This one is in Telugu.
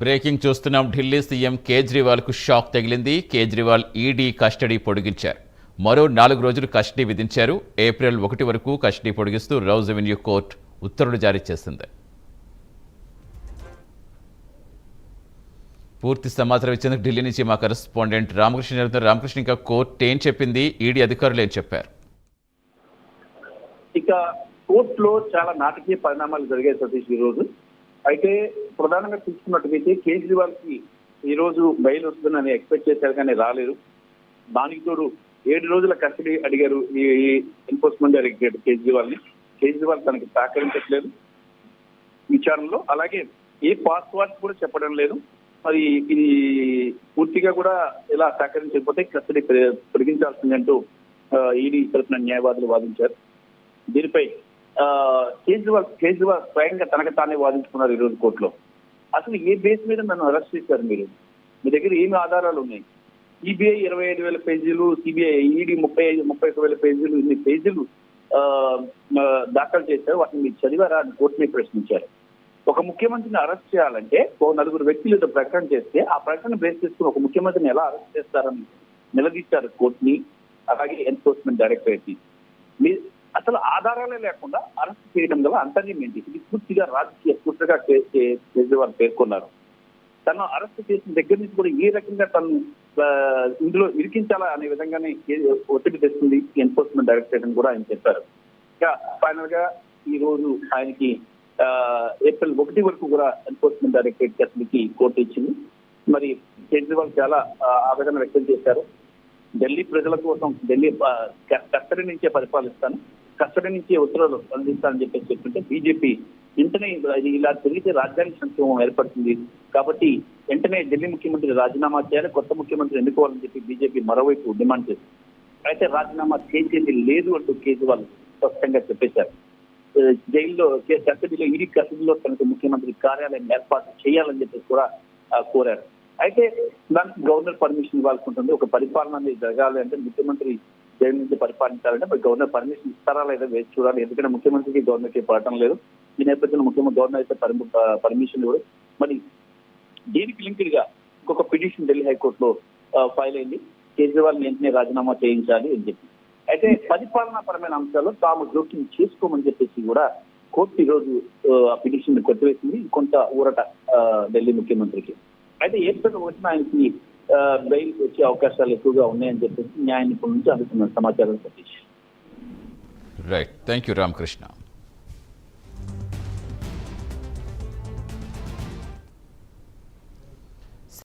బ్రేకింగ్ చూస్తున్నాం. ఢిల్లీ సీఎం కేజ్రీవాల్కు షాక్ తగిలింది. కేజ్రీవాల్ ఈడీ కస్టడీ పొడిగించారు. మరో 4 రోజులు కస్టడీ విధించారు. ఏప్రిల్ 1 వరకు కస్టడీ పొడిగిస్తూ రౌజ్ అవెన్యూ కోర్టు ఉత్తర్వులు జారీ చేసింది. పూర్తి సమాచారం ఇచ్చేందుకు ఢిల్లీ నుంచి మా కరెస్పాండెంట్ రామకృష్ణ ఇంకా కోర్టు ఏం చెప్పింది, ఈడీ అధికారులు ఏం చెప్పారు? ఇక కోర్టులో చాలా నాటకీయ పరిణామాలు జరిగాయి సతీష్ ఈ రోజు. అయితే ప్రధానంగా చూసుకున్నట్టుగైతే కేజ్రీవాల్ కి ఈ రోజు బెయిల్ వస్తుందని ఎక్స్పెక్ట్ చేశారు, కానీ రాలేదు. దానికి తోడు 7 రోజుల కస్టడీ అడిగారు ఈ ఎన్ఫోర్స్మెంట్ డైరెక్టరేట్ కేజ్రీవాల్ తనకి సహకరించట్లేదు విచారణలో. అలాగే ఏ పాస్వర్డ్ కూడా చెప్పడం లేదు. మరి ఇది పూర్తిగా కూడా ఇలా సహకరించకపోతే కస్టడీ పొడిగించాల్సిందంటూ ఈడీ తరఫున న్యాయవాదులు వాదించారు. దీనిపై కేజ్రీవాల్ స్వయంగా తనకు తానే వాదించుకున్నారు ఈ రోజు కోర్టులో. అసలు ఏ బేస్ మీద నన్ను అరెస్ట్ చేశారు మీరు? మీ దగ్గర ఏమి ఆధారాలు ఉన్నాయి? సిబిఐ 25,000 పేజీలు, సిబిఐ ఈడీ 31,000 పేజీలు, ఇన్ని పేజీలు దాఖలు చేశారు. వాటిని మీరు చదివారా అని కోర్టుని ప్రశ్నించారు. ఒక ముఖ్యమంత్రిని అరెస్ట్ చేయాలంటే 4 వ్యక్తులు ఏదో ప్రకటన చేస్తే ఆ ప్రకటన బేస్ చేసుకుని ఒక ముఖ్యమంత్రిని ఎలా అరెస్ట్ చేస్తారని నిలదీశారు కోర్టుని, అలాగే ఎన్ఫోర్స్మెంట్ డైరెక్టరేట్ ని. అసలు ఆధారాలే లేకుండా అరెస్ట్ చేయడం గల అంతర్యం ఏంటి? ఇది పూర్తిగా రాజకీయ కుట్రగా కేజ్రీవాల్ పేర్కొన్నారు. తను అరెస్ట్ చేసిన దగ్గర నుంచి కూడా ఏ రకంగా తను ఇందులో ఇరికించాలా అనే విధంగానే ఒత్తిడి తెస్తుంది ఎన్ఫోర్స్మెంట్ డైరెక్టరేట్ అని కూడా ఆయన చెప్పారు. ఇంకా ఫైనల్ గా ఈ రోజు ఆయనకి ఏప్రిల్ 1 వరకు కూడా ఎన్ఫోర్స్మెంట్ డైరెక్టరేట్ కస్టడీకి కోర్టు ఇచ్చింది. మరి కేజ్రీవాల్ చాలా ఆవేదన వ్యక్తం చేశారు. ఢిల్లీ ప్రజల కోసం ఢిల్లీ కస్టడీ నుంచే పరిపాలిస్తాను, కస్టడీ నుంచే ఉత్తర్వులు అందిస్తానని చెప్పేసి చెప్తుంటే బీజేపీ వెంటనే ఇలా జరిగితే రాజ్యాంగ సంక్షేమం ఏర్పడుతుంది కాబట్టి వెంటనే ఢిల్లీ ముఖ్యమంత్రి రాజీనామా చేయాలి, కొత్త ముఖ్యమంత్రి ఎన్నుకోవాలని చెప్పి బీజేపీ మరోవైపు డిమాండ్ చేసింది. అయితే రాజీనామా చేసేది లేదు అంటూ కేజ్రీవాల్ స్పష్టంగా చెప్పేశారు. జైల్లో కస్టడీలో ఈడీ కస్టడీలో తనకు ముఖ్యమంత్రి కార్యాలయం ఏర్పాటు చేయాలని చెప్పేసి కూడా కోరారు. అయితే దానికి గవర్నర్ పర్మిషన్ ఇవ్వాల్సి ఉంటుంది. ఒక పరిపాలన అనేది జరగాలి అంటే ముఖ్యమంత్రి జైలు నుంచి పరిపాలించాలంటే మరి గవర్నర్ పర్మిషన్ ఇస్తారా లేదా వేసి చూడాలి. ఎందుకంటే ముఖ్యమంత్రికి గవర్నర్కి పడటం లేదు. ఈ నేపథ్యంలో గవర్నర్ అయితే పర్మిషన్ ఇవ్వరు. మరి దీనికి లింక్డ్ గా ఇంకొక పిటిషన్ ఢిల్లీ హైకోర్టులో ఫైల్ అయింది. కేజ్రీవాల్ వెంటనే రాజీనామా చేయించాలి అని చెప్పి. అయితే పరిపాలనా పరమైన అంశాల్లో తాము జోక్యం చేసుకోమని చెప్పేసి కూడా కోర్టు ఈ రోజు ఆ పిటిషన్ కొట్టివేసింది. కొంత ఊరట ఢిల్లీ ముఖ్యమంత్రికి. అయితే ఏప్రిల్ 1 ఆయనకి బెయిల్ వచ్చే అవకాశాలు ఎక్కువగా ఉన్నాయని చెప్పేసి న్యాయ నిపుణుల నుంచి అందుతున్న సమాచారం Satish. Right, thank you Ramakrishna.